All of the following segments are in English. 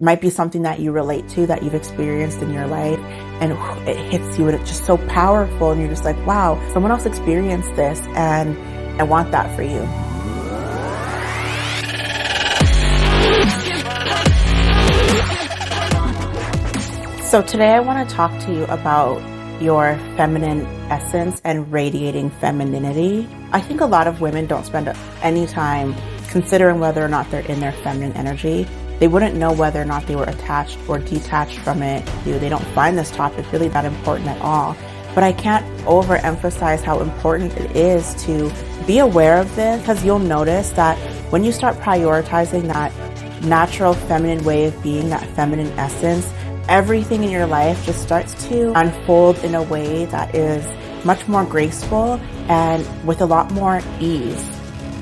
might be something that you relate to, that you've experienced in your life, and it hits you and it's just so powerful, and you're just like, wow, someone else experienced this and I want that for you. So today I want to talk to you about your feminine essence and radiating femininity. I think a lot of women don't spend any time considering whether or not they're in their feminine energy. They wouldn't know whether or not they were attached or detached from it. They don't find this topic really that important at all. But I can't overemphasize how important it is to be aware of this, because you'll notice that when you start prioritizing that natural feminine way of being, that feminine essence, everything in your life just starts to unfold in a way that is much more graceful and with a lot more ease.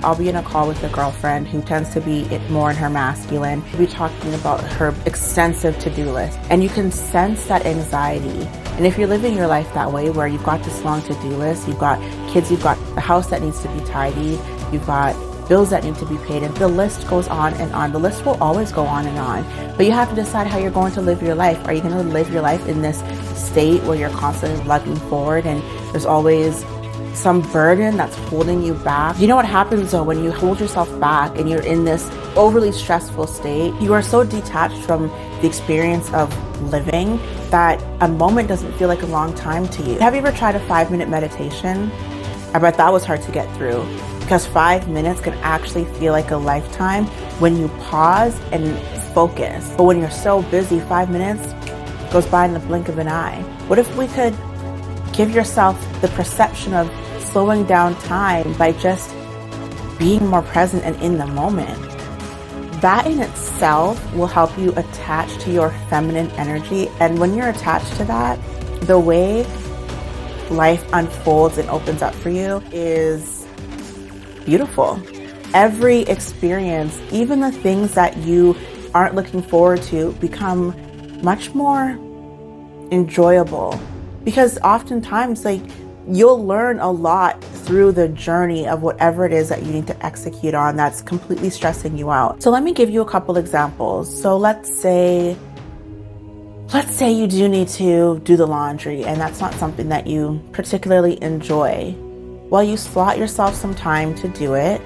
I'll be in a call with a girlfriend who tends to be more in her masculine. We'll be talking about her extensive to-do list, and you can sense that anxiety. And if you're living your life that way, where you've got this long to-do list, you've got kids, you've got the house that needs to be tidy, you've got bills that need to be paid, and the list goes on and on. The list will always go on and on, but you have to decide how you're going to live your life. Are you going to live your life in this state where you're constantly lugging forward and there's always some burden that's holding you back? You know what happens though when you hold yourself back and you're in this overly stressful state? You are so detached from the experience of living that a moment doesn't feel like a long time to you. Have you ever tried a 5-minute meditation? I bet that was hard to get through, because 5 minutes can actually feel like a lifetime when you pause and focus. But when you're so busy, 5 minutes goes by in the blink of an eye. What if we could give yourself the perception of slowing down time by just being more present and in the moment? That in itself will help you attach to your feminine energy. And when you're attached to that, the way life unfolds and opens up for you is beautiful. Every experience, even the things that you aren't looking forward to, become much more enjoyable, because oftentimes you'll learn a lot through the journey of whatever it is that you need to execute on that's completely stressing you out. So let me give you a couple examples. So let's say you do need to do the laundry, and that's not something that you particularly enjoy. Well, you slot yourself some time to do it.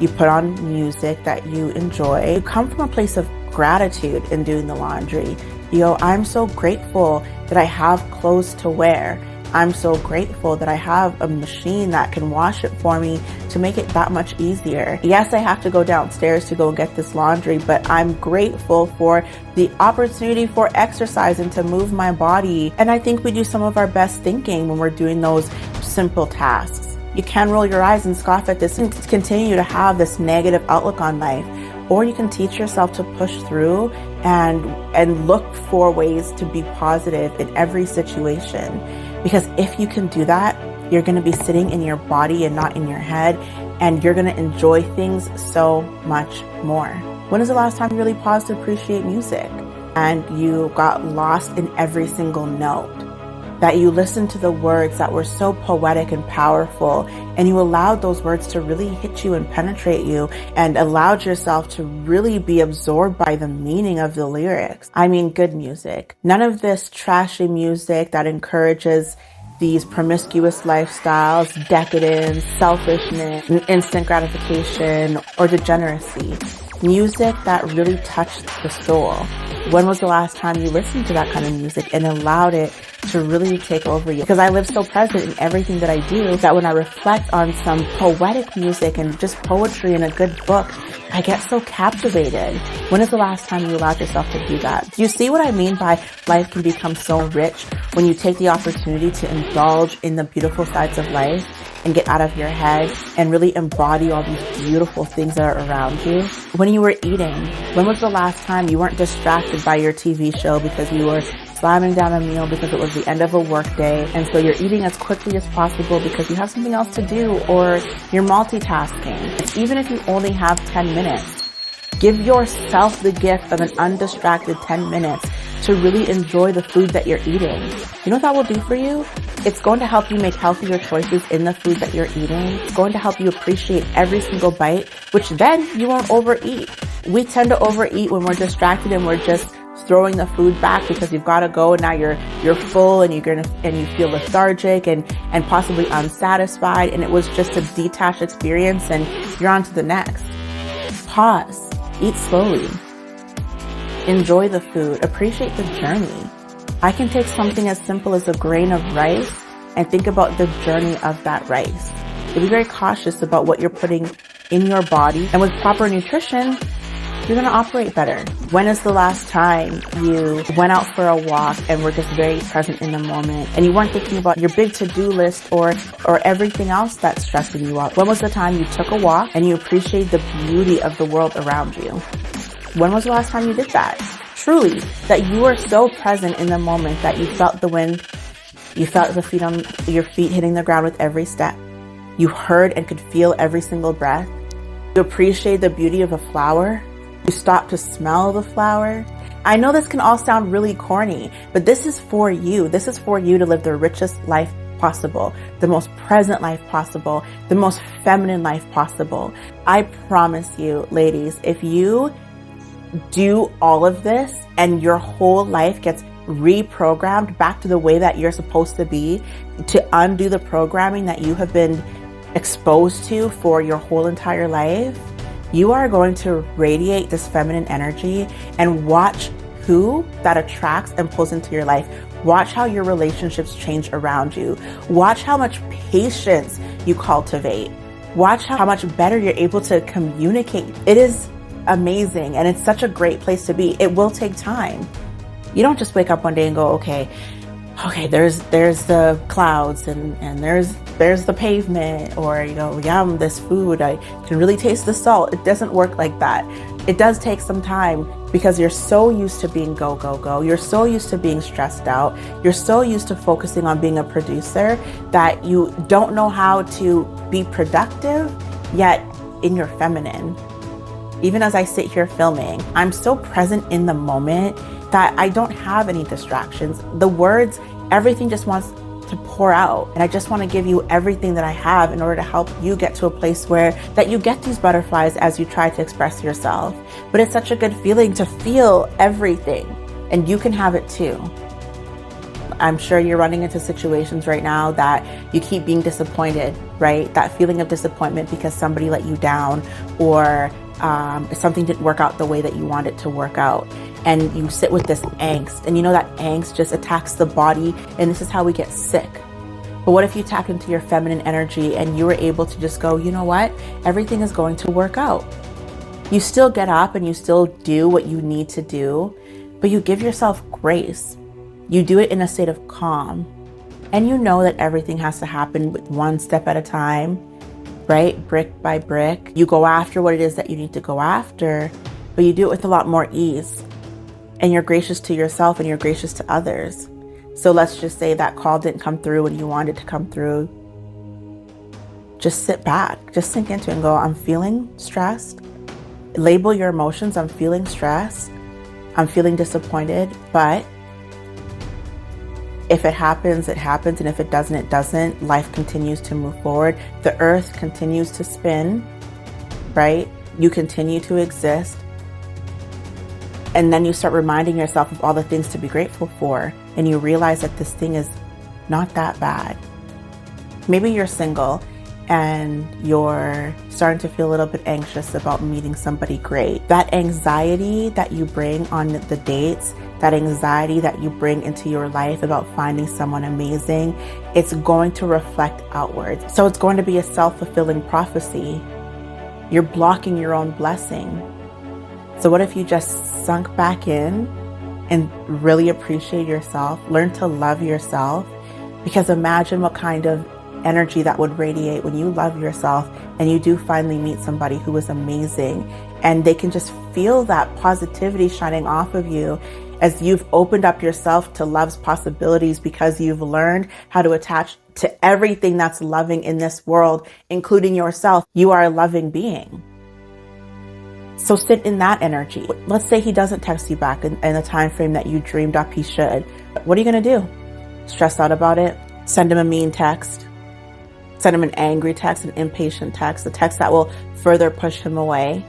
You put on music that you enjoy. You come from a place of gratitude in doing the laundry. You go, I'm so grateful that I have clothes to wear. I'm so grateful that I have a machine that can wash it for me to make it that much easier. Yes, I have to go downstairs to go and get this laundry, but I'm grateful for the opportunity for exercise and to move my body. And I think we do some of our best thinking when we're doing those simple tasks. You can roll your eyes and scoff at this and continue to have this negative outlook on life. Or you can teach yourself to push through and look for ways to be positive in every situation. Because if you can do that, you're going to be sitting in your body and not in your head, and you're going to enjoy things so much more. When is the last time you really paused to appreciate music and you got lost in every single note? That you listened to the words that were so poetic and powerful, and you allowed those words to really hit you and penetrate you, and allowed yourself to really be absorbed by the meaning of the lyrics. I mean, good music. None of this trashy music that encourages these promiscuous lifestyles, decadence, selfishness, instant gratification, or degeneracy. Music that really touched the soul. When was the last time you listened to that kind of music and allowed it to really take over you? Because I live so present in everything that I do that when I reflect on some poetic music and just poetry in a good book, I get so captivated. When is the last time you allowed yourself to do that? Do you see what I mean by life can become so rich when you take the opportunity to indulge in the beautiful sides of life and get out of your head and really embody all these beautiful things that are around you? When you were eating, when was the last time you weren't distracted by your TV show because you were slamming down a meal because it was the end of a work day, and so you're eating as quickly as possible because you have something else to do, or you're multitasking? Even if you only have 10 minutes, give yourself the gift of an undistracted 10 minutes to really enjoy the food that you're eating. You know what that will do for you? It's going to help you make healthier choices in the food that you're eating. It's going to help you appreciate every single bite, which then you won't overeat. We tend to overeat when we're distracted and we're just throwing the food back because you've got to go and now you're full and you feel lethargic and possibly unsatisfied, and it was just a detached experience and you're on to the next. Pause, eat slowly, enjoy the food, appreciate the journey. I can take something as simple as a grain of rice and think about the journey of that rice. So be very cautious about what you're putting in your body, and with proper nutrition, you're going to operate better. When is the last time you went out for a walk and were just very present in the moment and you weren't thinking about your big to-do list or everything else that's stressing you out? When was the time you took a walk and you appreciated the beauty of the world around you? When was the last time you did that? Truly, that you were so present in the moment that you felt the wind, you felt the feet on your feet hitting the ground with every step. You heard and could feel every single breath. You appreciate the beauty of a flower. You stop to smell the flower. I know this can all sound really corny, but this is for you. This is for you to live the richest life possible, the most present life possible, the most feminine life possible. I promise you, ladies, if you do all of this and your whole life gets reprogrammed back to the way that you're supposed to be, to undo the programming that you have been exposed to for your whole entire life, you are going to radiate this feminine energy, and watch who that attracts and pulls into your life. Watch how your relationships change around you. Watch how much patience you cultivate. Watch how much better you're able to communicate. It is amazing, and it's such a great place to be. It will take time. You don't just wake up one day and go, okay, there's the clouds and there's the pavement, or, yum, this food, I can really taste the salt. It doesn't work like that. It does take some time because you're so used to being go, go, go. You're so used to being stressed out. You're so used to focusing on being a producer that you don't know how to be productive yet in your feminine. Even as I sit here filming, I'm so present in the moment that I don't have any distractions. The words, everything just wants to pour out. And I just want to give you everything that I have in order to help you get to a place where that you get these butterflies as you try to express yourself. But it's such a good feeling to feel everything, and you can have it too. I'm sure you're running into situations right now that you keep being disappointed, right? That feeling of disappointment because somebody let you down, or something didn't work out the way that you want it to work out. And you sit with this angst, and that angst just attacks the body, and this is how we get sick. But what if you tap into your feminine energy and you were able to just go, you know what? Everything is going to work out. You still get up and you still do what you need to do, but you give yourself grace. You do it in a state of calm. And you know that everything has to happen with one step at a time, right? Brick by brick. You go after what it is that you need to go after, but you do it with a lot more ease. And you're gracious to yourself and you're gracious to others. So let's just say that call didn't come through when you wanted to come through. Just sit back, just sink into it and go, I'm feeling stressed. Label your emotions. I'm feeling stressed. I'm feeling disappointed, but if it happens, it happens. And if it doesn't, it doesn't. Life continues to move forward. The earth continues to spin, right? You continue to exist. And then you start reminding yourself of all the things to be grateful for. And you realize that this thing is not that bad. Maybe you're single and you're starting to feel a little bit anxious about meeting somebody great. That anxiety that you bring on the dates, that anxiety that you bring into your life about finding someone amazing, it's going to reflect outwards. So it's going to be a self-fulfilling prophecy. You're blocking your own blessing. So what if you just sunk back in and really appreciate yourself, learn to love yourself? Because imagine what kind of energy that would radiate when you love yourself and you do finally meet somebody who is amazing, and they can just feel that positivity shining off of you as you've opened up yourself to love's possibilities, because you've learned how to attach to everything that's loving in this world, including yourself. You are a loving being. So sit in that energy. Let's say he doesn't text you back in the time frame that you dreamed up he should. What are you going to do? Stress out about it? Send him a mean text? Send him an angry text, an impatient text, a text that will further push him away?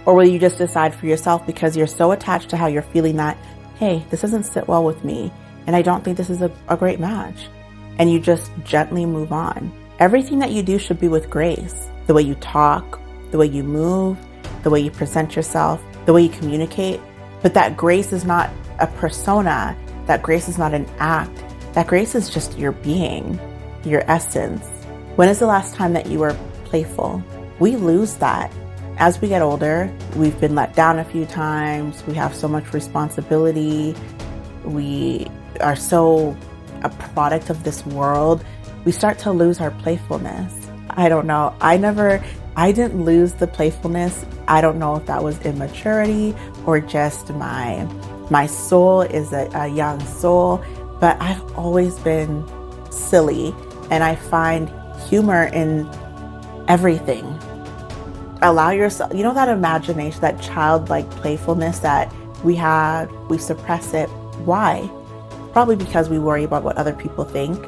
Or will you just decide for yourself because you're so attached to how you're feeling that, hey, this doesn't sit well with me and I don't think this is a great match, and you just gently move on? Everything that you do should be with grace. The way you talk, the way you move, the way you present yourself, the way you communicate. But that grace is not a persona. That grace is not an act. That grace is just your being, your essence. When is the last time that you were playful? We lose that. As we get older, we've been let down a few times. We have so much responsibility. We are so a product of this world. We start to lose our playfulness. I don't know. I didn't lose the playfulness. I don't know if that was immaturity or just my soul is a young soul, but I've always been silly, and I find humor in everything. Allow yourself, that imagination, that childlike playfulness that we have, we suppress it. Why? Probably because we worry about what other people think.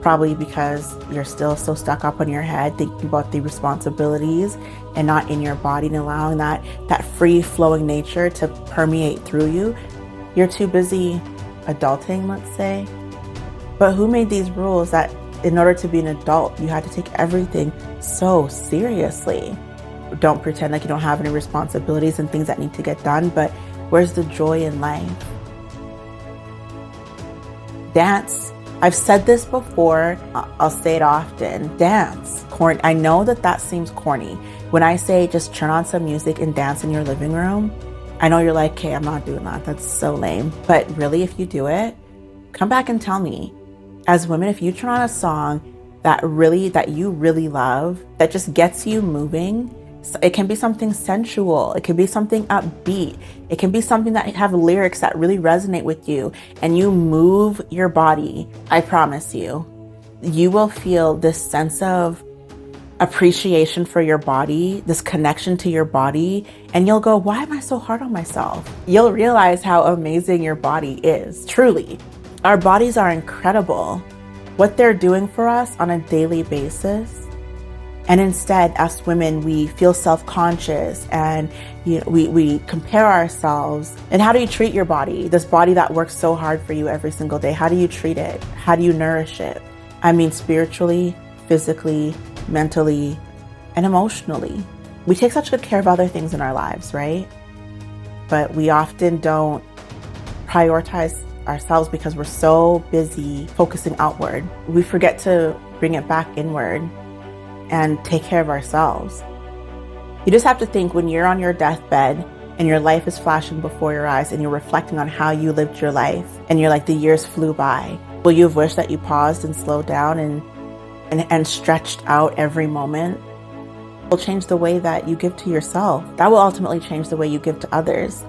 Probably because you're still so stuck up in your head thinking about the responsibilities and not in your body, and allowing that free-flowing nature to permeate through you. You're too busy adulting, let's say. But who made these rules that in order to be an adult, you had to take everything so seriously? Don't pretend like you don't have any responsibilities and things that need to get done, but where's the joy in life? Dance. I've said this before, I'll say it often. Dance. I know that seems corny. When I say just turn on some music and dance in your living room, I know you're like, okay, I'm not doing that. That's so lame. But really, if you do it, come back and tell me. As women, if you turn on a song that you really love, that just gets you moving, it can be something sensual. It can be something upbeat. It can be something that have lyrics that really resonate with you, and you move your body. I promise you will feel this sense of appreciation for your body, this connection to your body, and you'll go, why am I so hard on myself? You'll realize how amazing your body is. Truly, our bodies are incredible. What they're doing for us on a daily basis. And instead, us women, we feel self-conscious and we compare ourselves. And how do you treat your body? This body that works so hard for you every single day. How do you treat it? How do you nourish it? I mean, spiritually, physically, mentally, and emotionally. We take such good care of other things in our lives, right? But we often don't prioritize ourselves because we're so busy focusing outward. We forget to bring it back inward and take care of ourselves. You just have to think, when you're on your deathbed and your life is flashing before your eyes and you're reflecting on how you lived your life and you're like, the years flew by. Will you have wished that you paused and slowed down and stretched out every moment? It will change the way that you give to yourself. That will ultimately change the way you give to others.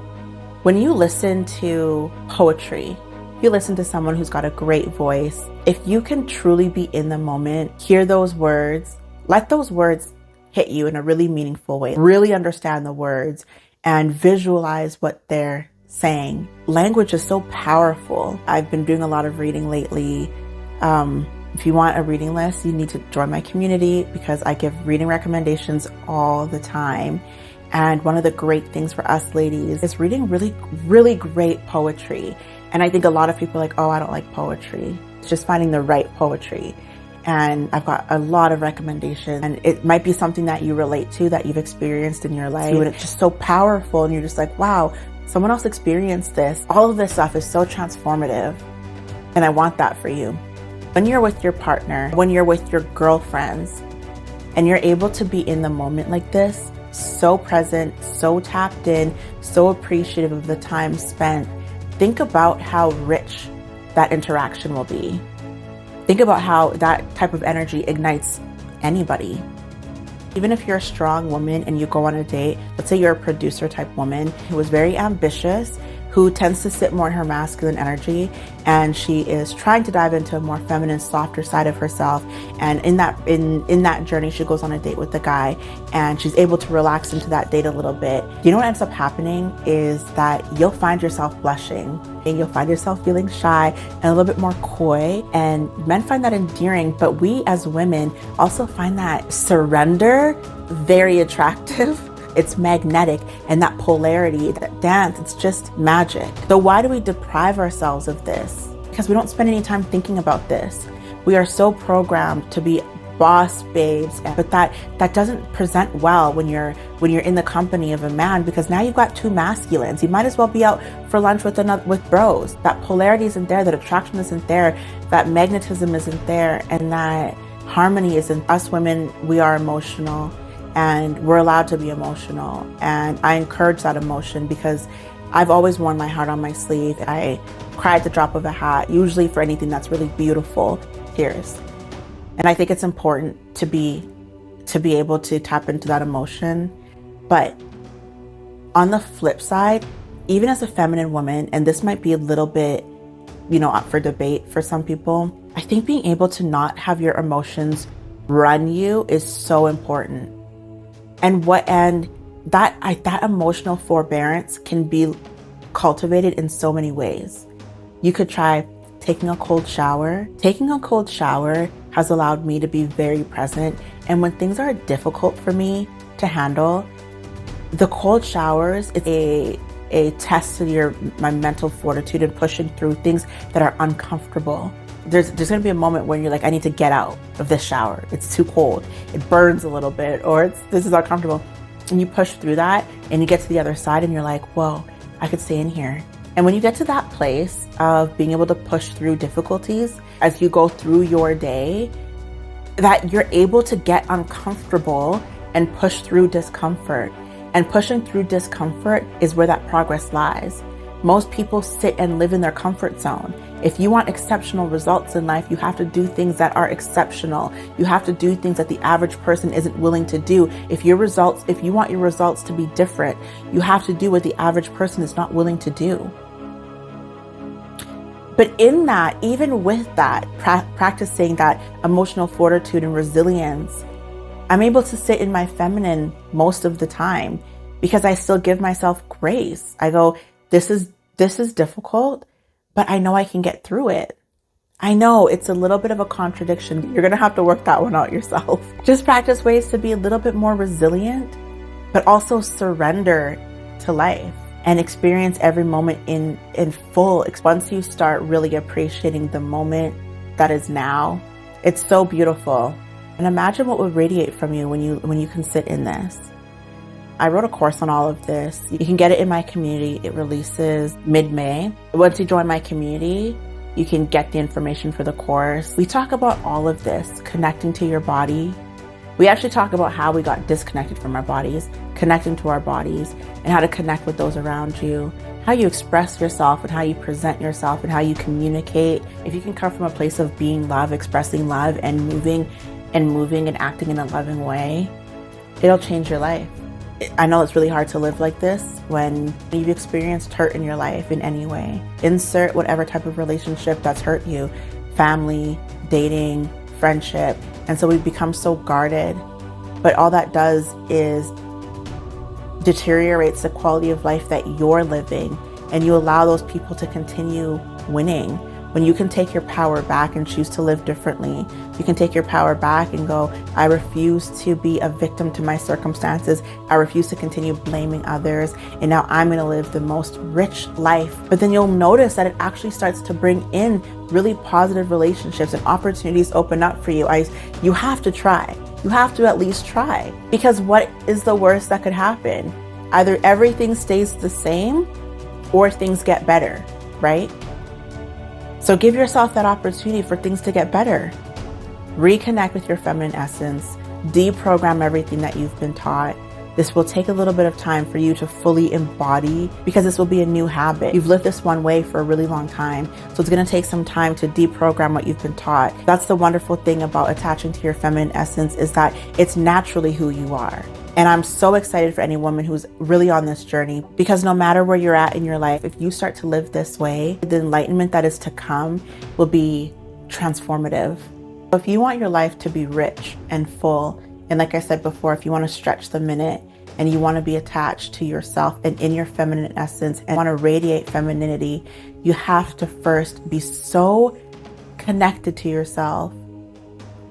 When you listen to poetry, if you listen to someone who's got a great voice, if you can truly be in the moment, hear those words, let those words hit you in a really meaningful way. Really understand the words and visualize what they're saying. Language is so powerful. I've been doing a lot of reading lately. If you want a reading list, you need to join my community because I give reading recommendations all the time. And one of the great things for us ladies is reading really, really great poetry. And I think a lot of people are like, oh, I don't like poetry. It's just finding the right poetry. And I've got a lot of recommendations, and it might be something that you relate to, that you've experienced in your life. And it's just so powerful. And you're just like, wow, someone else experienced this. All of this stuff is so transformative. And I want that for you. When you're with your partner, when you're with your girlfriends, and you're able to be in the moment like this, so present, so tapped in, so appreciative of the time spent, think about how rich that interaction will be. Think about how that type of energy ignites anybody. Even if you're a strong woman and you go on a date, let's say you're a producer type woman who is very ambitious, who tends to sit more in her masculine energy, and she is trying to dive into a more feminine, softer side of herself. And in that journey, she goes on a date with the guy, and she's able to relax into that date a little bit. You know what ends up happening is that you'll find yourself blushing, and you'll find yourself feeling shy and a little bit more coy. And men find that endearing, but we as women also find that surrender very attractive. It's magnetic, and that polarity, that dance, it's just magic. So why do we deprive ourselves of this? Because we don't spend any time thinking about this. We are so programmed to be boss babes, but that doesn't present well when you're in the company of a man, because now you've got two masculines. You might as well be out for lunch with bros. That polarity isn't there, that attraction isn't there, that magnetism isn't there, and that harmony isn't. Us women, we are emotional, and we're allowed to be emotional, and I encourage that emotion because I've always worn my heart on my sleeve. I cry at the drop of a hat, usually for anything that's really beautiful. Tears. And I think it's important to be able to tap into that emotion. But on the flip side, even as a feminine woman, and this might be a little bit, up for debate for some people, I think being able to not have your emotions run you is so important. And that emotional forbearance can be cultivated in so many ways. You could try taking a cold shower. Taking a cold shower has allowed me to be very present. And when things are difficult for me to handle, the cold showers is a test to my mental fortitude and pushing through things that are uncomfortable. There's going to be a moment when you're like, I need to get out of this shower. It's too cold. It burns a little bit, or this is uncomfortable. And you push through that and you get to the other side and you're like, whoa, I could stay in here. And when you get to that place of being able to push through difficulties as you go through your day, that you're able to get uncomfortable and push through discomfort. And pushing through discomfort is where that progress lies. Most people sit and live in their comfort zone. If you want exceptional results in life, you have to do things that are exceptional. You have to do things that the average person isn't willing to do. If you want your results to be different, you have to do what the average person is not willing to do. But in that, even with that, practicing that emotional fortitude and resilience, I'm able to sit in my feminine most of the time because I still give myself grace. I go, this is difficult, but I know I can get through it. I know it's a little bit of a contradiction. You're going to have to work that one out yourself. Just practice ways to be a little bit more resilient, but also surrender to life and experience every moment in full. Once you start really appreciating the moment that is now, it's so beautiful. And imagine what would radiate from you when you can sit in this. I wrote a course on all of this. You can get it in my community. It releases mid-May. Once you join my community, you can get the information for the course. We talk about all of this, connecting to your body. We actually talk about how we got disconnected from our bodies, connecting to our bodies, and how to connect with those around you, how you express yourself and how you present yourself and how you communicate. If you can come from a place of being love, expressing love, and moving and acting in a loving way, it'll change your life. I know it's really hard to live like this when you've experienced hurt in your life in any way. Insert whatever type of relationship that's hurt you, family, dating, friendship. And so we become so guarded, but all that does is deteriorates the quality of life that you're living, and you allow those people to continue winning. When you can take your power back and choose to live differently, you can take your power back and go, I refuse to be a victim to my circumstances. I refuse to continue blaming others. And now I'm going to live the most rich life. But then you'll notice that it actually starts to bring in really positive relationships and opportunities open up for you. You have to try. You have to at least try. Because what is the worst that could happen? Either everything stays the same or things get better, right? So give yourself that opportunity for things to get better. Reconnect with your feminine essence. Deprogram everything that you've been taught. This will take a little bit of time for you to fully embody because this will be a new habit. You've lived this one way for a really long time. So it's going to take some time to deprogram what you've been taught. That's the wonderful thing about attaching to your feminine essence, is that it's naturally who you are. And I'm so excited for any woman who's really on this journey, because no matter where you're at in your life, if you start to live this way, the enlightenment that is to come will be transformative. If you want your life to be rich and full, and like I said before, if you want to stretch the minute and you want to be attached to yourself and in your feminine essence and want to radiate femininity, you have to first be so connected to yourself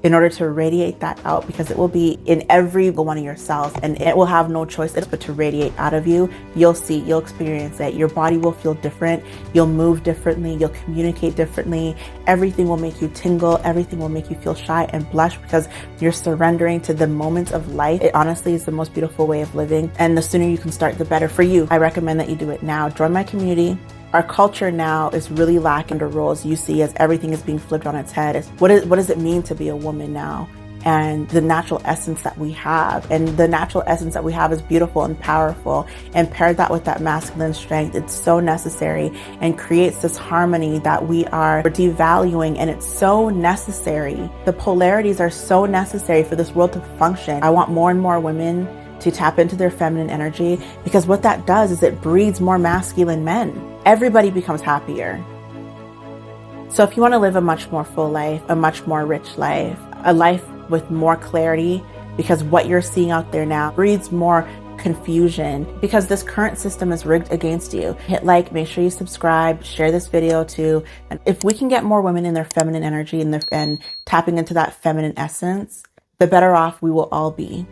in order to radiate that out, because it will be in every one of your cells and it will have no choice but to radiate out of you. You'll see, you'll experience it. Your body will feel different. You'll move differently. You'll communicate differently. Everything will make you tingle. Everything will make you feel shy and blush because you're surrendering to the moments of life. It honestly is the most beautiful way of living. And the sooner you can start, the better for you. I recommend that you do it now. Join my community. Our culture now is really lacking the roles you see as everything is being flipped on its head. What does it mean to be a woman now? And the natural essence that we have. And the natural essence that we have is beautiful and powerful. And paired that with that masculine strength, it's so necessary and creates this harmony that we are devaluing. And it's so necessary. The polarities are so necessary for this world to function. I want more and more women to tap into their feminine energy, because what that does is it breeds more masculine men. Everybody becomes happier. So if you want to live a much more full life, a much more rich life, a life with more clarity, because what you're seeing out there now breeds more confusion, because this current system is rigged against you. Hit like, make sure you subscribe, share this video too. And if we can get more women in their feminine energy and tapping into that feminine essence, the better off we will all be.